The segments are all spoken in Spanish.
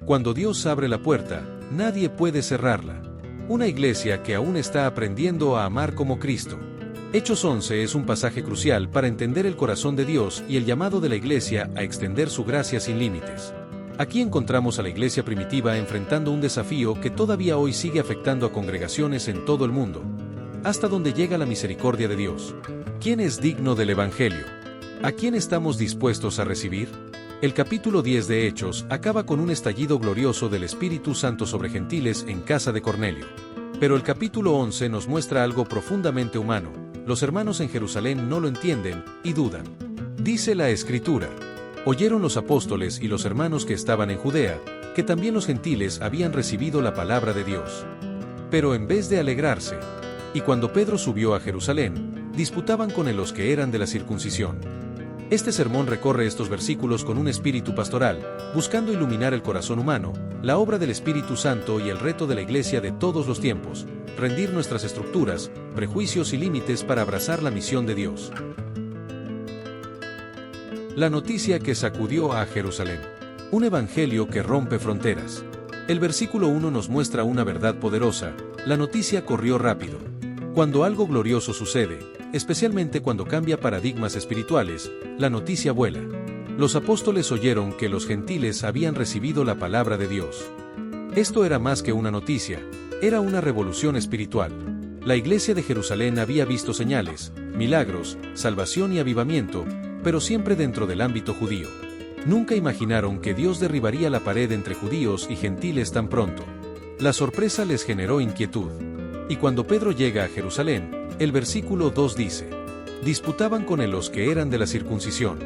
Cuando Dios abre la puerta, nadie puede cerrarla. Una iglesia que aún está aprendiendo a amar como Cristo. Hechos 11 es un pasaje crucial para entender el corazón de Dios y el llamado de la iglesia a extender su gracia sin límites. Aquí encontramos a la iglesia primitiva enfrentando un desafío que todavía hoy sigue afectando a congregaciones en todo el mundo. ¿Hasta dónde llega la misericordia de Dios? ¿Quién es digno del Evangelio? ¿A quién estamos dispuestos a recibir? El capítulo 10 de Hechos acaba con un estallido glorioso del Espíritu Santo sobre gentiles en casa de Cornelio. Pero el capítulo 11 nos muestra algo profundamente humano. Los hermanos en Jerusalén no lo entienden y dudan. Dice la Escritura: oyeron los apóstoles y los hermanos que estaban en Judea, que también los gentiles habían recibido la palabra de Dios. Pero en vez de alegrarse, y cuando Pedro subió a Jerusalén, disputaban con los que eran de la circuncisión. Este sermón recorre estos versículos con un espíritu pastoral, buscando iluminar el corazón humano, la obra del Espíritu Santo y el reto de la iglesia de todos los tiempos, rendir nuestras estructuras, prejuicios y límites para abrazar la misión de Dios. La noticia que sacudió a Jerusalén. Un evangelio que rompe fronteras. El versículo 1 nos muestra una verdad poderosa: la noticia corrió rápido. Cuando algo glorioso sucede, especialmente cuando cambia paradigmas espirituales, la noticia vuela. Los apóstoles oyeron que los gentiles habían recibido la palabra de Dios. Esto era más que una noticia, era una revolución espiritual. La iglesia de Jerusalén había visto señales, milagros, salvación y avivamiento, pero siempre dentro del ámbito judío. Nunca imaginaron que Dios derribaría la pared entre judíos y gentiles tan pronto. La sorpresa les generó inquietud. Y cuando Pedro llega a Jerusalén, el versículo 2 dice: disputaban con los que eran de la circuncisión.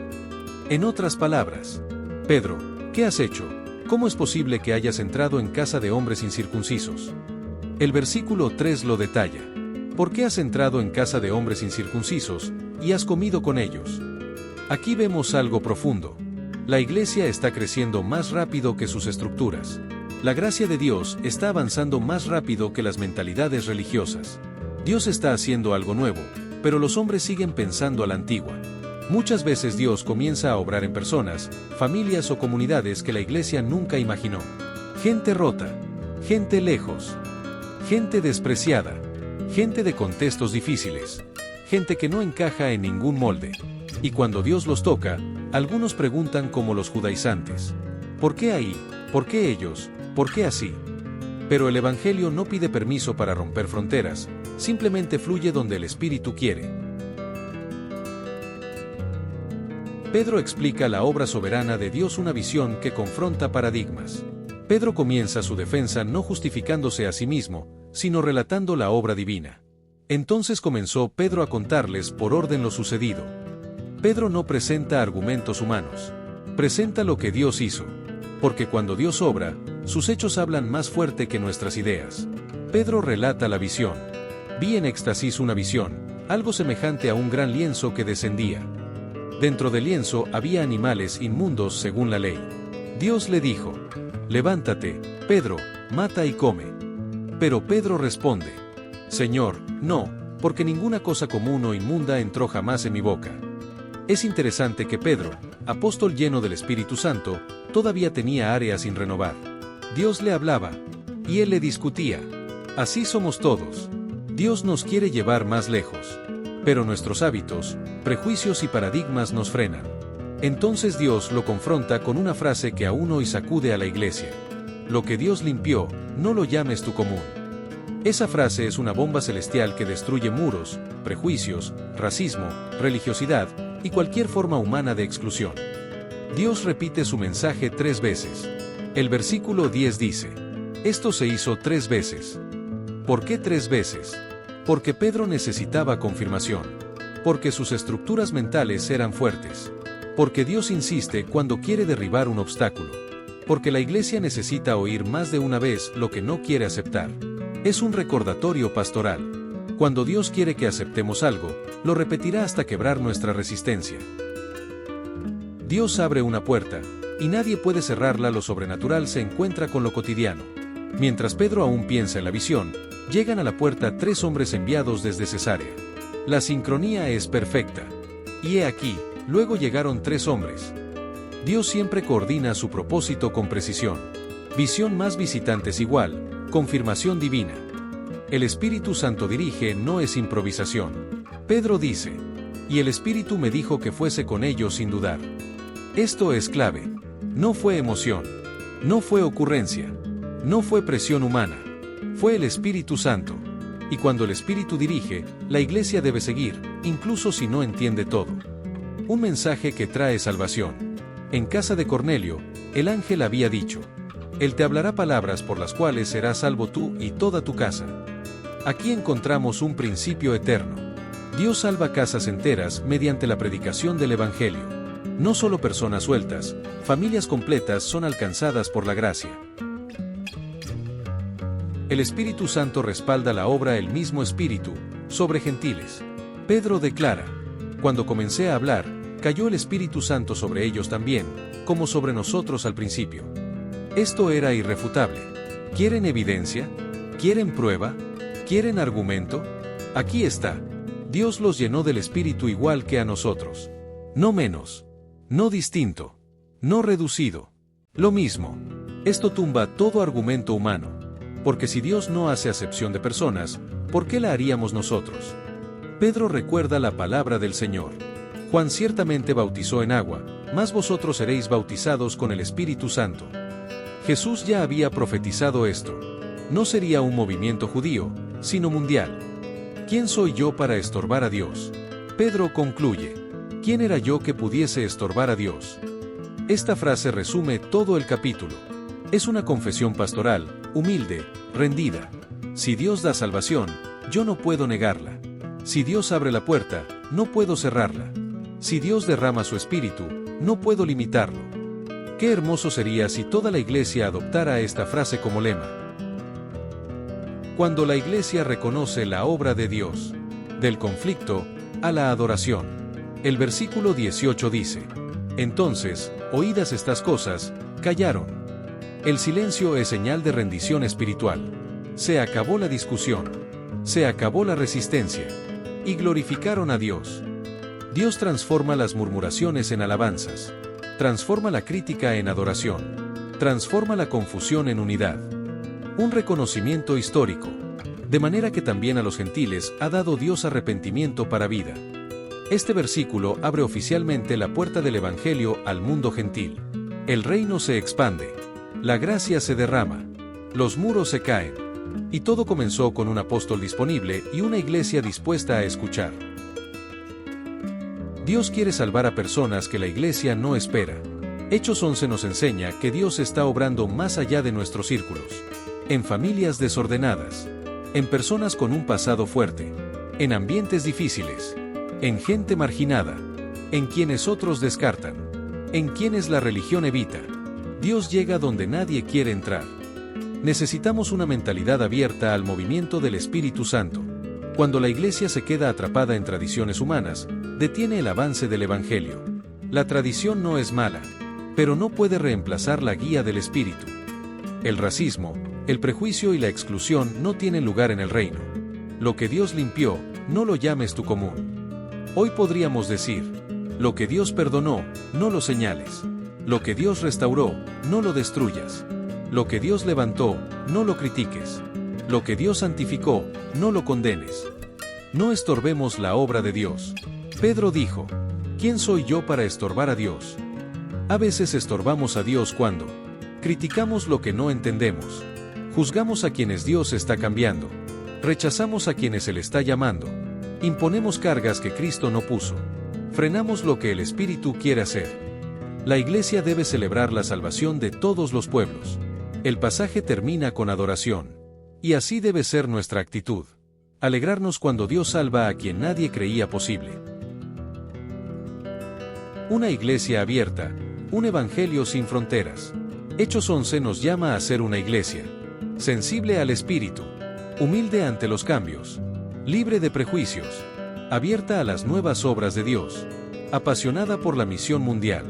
En otras palabras: Pedro, ¿qué has hecho? ¿Cómo es posible que hayas entrado en casa de hombres incircuncisos? El versículo 3 lo detalla. ¿Por qué has entrado en casa de hombres incircuncisos y has comido con ellos? Aquí vemos algo profundo. La iglesia está creciendo más rápido que sus estructuras. La gracia de Dios está avanzando más rápido que las mentalidades religiosas. Dios está haciendo algo nuevo, pero los hombres siguen pensando a la antigua. Muchas veces Dios comienza a obrar en personas, familias o comunidades que la iglesia nunca imaginó. Gente rota, gente lejos, gente despreciada, gente de contextos difíciles, gente que no encaja en ningún molde. Y cuando Dios los toca, algunos preguntan como los judaizantes: ¿por qué ahí? ¿Por qué ellos? ¿Por qué así? Pero el Evangelio no pide permiso para romper fronteras, simplemente fluye donde el Espíritu quiere. Pedro explica la obra soberana de Dios, una visión que confronta paradigmas. Pedro comienza su defensa no justificándose a sí mismo, sino relatando la obra divina. Entonces comenzó Pedro a contarles por orden lo sucedido. Pedro no presenta argumentos humanos, presenta lo que Dios hizo. Porque cuando Dios obra, sus hechos hablan más fuerte que nuestras ideas. Pedro relata la visión. Vi en éxtasis una visión, algo semejante a un gran lienzo que descendía. Dentro del lienzo había animales inmundos según la ley. Dios le dijo: levántate, Pedro, mata y come. Pero Pedro responde: Señor, no, porque ninguna cosa común o inmunda entró jamás en mi boca. Es interesante que Pedro, apóstol lleno del Espíritu Santo, todavía tenía áreas sin renovar. Dios le hablaba, y él le discutía. Así somos todos. Dios nos quiere llevar más lejos. Pero nuestros hábitos, prejuicios y paradigmas nos frenan. Entonces Dios lo confronta con una frase que aún hoy sacude a la iglesia: lo que Dios limpió, no lo llames tu común. Esa frase es una bomba celestial que destruye muros, prejuicios, racismo, religiosidad y cualquier forma humana de exclusión. Dios repite su mensaje 3 veces. El versículo 10 dice: esto se hizo 3 veces. ¿Por qué 3 veces? Porque Pedro necesitaba confirmación. Porque sus estructuras mentales eran fuertes. Porque Dios insiste cuando quiere derribar un obstáculo. Porque la iglesia necesita oír más de una vez lo que no quiere aceptar. Es un recordatorio pastoral. Cuando Dios quiere que aceptemos algo, lo repetirá hasta quebrar nuestra resistencia. Dios abre una puerta, y nadie puede cerrarla. Lo sobrenatural se encuentra con lo cotidiano. Mientras Pedro aún piensa en la visión, llegan a la puerta 3 hombres enviados desde Cesarea. La sincronía es perfecta. Y he aquí, luego llegaron 3 hombres. Dios siempre coordina su propósito con precisión. Visión más visitantes igual, confirmación divina. El Espíritu Santo dirige, no es improvisación. Pedro dice, y el Espíritu me dijo que fuese con ellos sin dudar. Esto es clave. No fue emoción. No fue ocurrencia. No fue presión humana. Fue el Espíritu Santo. Y cuando el Espíritu dirige, la iglesia debe seguir, incluso si no entiende todo. Un mensaje que trae salvación. En casa de Cornelio, el ángel había dicho, Él te hablará palabras por las cuales serás salvo tú y toda tu casa. Aquí encontramos un principio eterno. Dios salva casas enteras mediante la predicación del Evangelio. No solo personas sueltas, familias completas son alcanzadas por la gracia. El Espíritu Santo respalda la obra el mismo Espíritu, sobre gentiles. Pedro declara, cuando comencé a hablar, cayó el Espíritu Santo sobre ellos también, como sobre nosotros al principio. Esto era irrefutable. ¿Quieren evidencia? ¿Quieren prueba? ¿Quieren argumento? Aquí está. Dios los llenó del Espíritu igual que a nosotros. No menos. No distinto. No reducido. Lo mismo. Esto tumba todo argumento humano. Porque si Dios no hace acepción de personas, ¿por qué la haríamos nosotros? Pedro recuerda la palabra del Señor. Juan ciertamente bautizó en agua, mas vosotros seréis bautizados con el Espíritu Santo. Jesús ya había profetizado esto. No sería un movimiento judío, sino mundial. ¿Quién soy yo para estorbar a Dios? Pedro concluye. ¿Quién era yo que pudiese estorbar a Dios? Esta frase resume todo el capítulo. Es una confesión pastoral, humilde, rendida. Si Dios da salvación, yo no puedo negarla. Si Dios abre la puerta, no puedo cerrarla. Si Dios derrama su espíritu, no puedo limitarlo. Qué hermoso sería si toda la iglesia adoptara esta frase como lema. Cuando la iglesia reconoce la obra de Dios, del conflicto a la adoración. El versículo 18 dice, entonces, oídas estas cosas, callaron. El silencio es señal de rendición espiritual. Se acabó la discusión. Se acabó la resistencia. Y glorificaron a Dios. Dios transforma las murmuraciones en alabanzas. Transforma la crítica en adoración. Transforma la confusión en unidad. Un reconocimiento histórico. De manera que también a los gentiles ha dado Dios arrepentimiento para vida. Este versículo abre oficialmente la puerta del Evangelio al mundo gentil. El reino se expande. La gracia se derrama. Los muros se caen. Y todo comenzó con un apóstol disponible y una iglesia dispuesta a escuchar. Dios quiere salvar a personas que la iglesia no espera. Hechos 11 nos enseña que Dios está obrando más allá de nuestros círculos. En familias desordenadas. En personas con un pasado fuerte. En ambientes difíciles. En gente marginada. En quienes otros descartan. En quienes la religión evita. Dios llega donde nadie quiere entrar. Necesitamos una mentalidad abierta al movimiento del Espíritu Santo. Cuando la iglesia se queda atrapada en tradiciones humanas, detiene el avance del Evangelio. La tradición no es mala, pero no puede reemplazar la guía del Espíritu. El racismo, el prejuicio y la exclusión no tienen lugar en el reino. Lo que Dios limpió, no lo llames tu común. Hoy podríamos decir, lo que Dios perdonó, no lo señales. Lo que Dios restauró, no lo destruyas. Lo que Dios levantó, no lo critiques. Lo que Dios santificó, no lo condenes. No estorbemos la obra de Dios. Pedro dijo, ¿quién soy yo para estorbar a Dios? A veces estorbamos a Dios cuando criticamos lo que no entendemos. Juzgamos a quienes Dios está cambiando. Rechazamos a quienes Él está llamando. Imponemos cargas que Cristo no puso. Frenamos lo que el Espíritu quiere hacer. La iglesia debe celebrar la salvación de todos los pueblos. El pasaje termina con adoración. Y así debe ser nuestra actitud. Alegrarnos cuando Dios salva a quien nadie creía posible. Una iglesia abierta, un evangelio sin fronteras. Hechos 11 nos llama a ser una iglesia. Sensible al Espíritu. Humilde ante los cambios. Libre de prejuicios. Abierta a las nuevas obras de Dios. Apasionada por la misión mundial.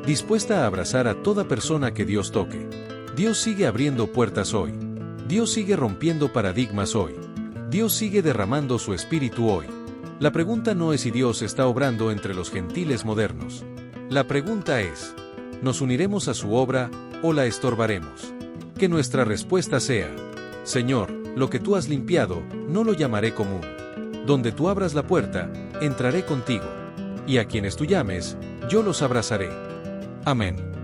Dispuesta a abrazar a toda persona que Dios toque. Dios sigue abriendo puertas hoy. Dios sigue rompiendo paradigmas hoy. Dios sigue derramando su espíritu hoy. La pregunta no es si Dios está obrando entre los gentiles modernos. La pregunta es, ¿nos uniremos a su obra o la estorbaremos? Que nuestra respuesta sea: Señor, lo que tú has limpiado, no lo llamaré común. Donde tú abras la puerta, entraré contigo. Y a quienes tú llames, yo los abrazaré. Amén.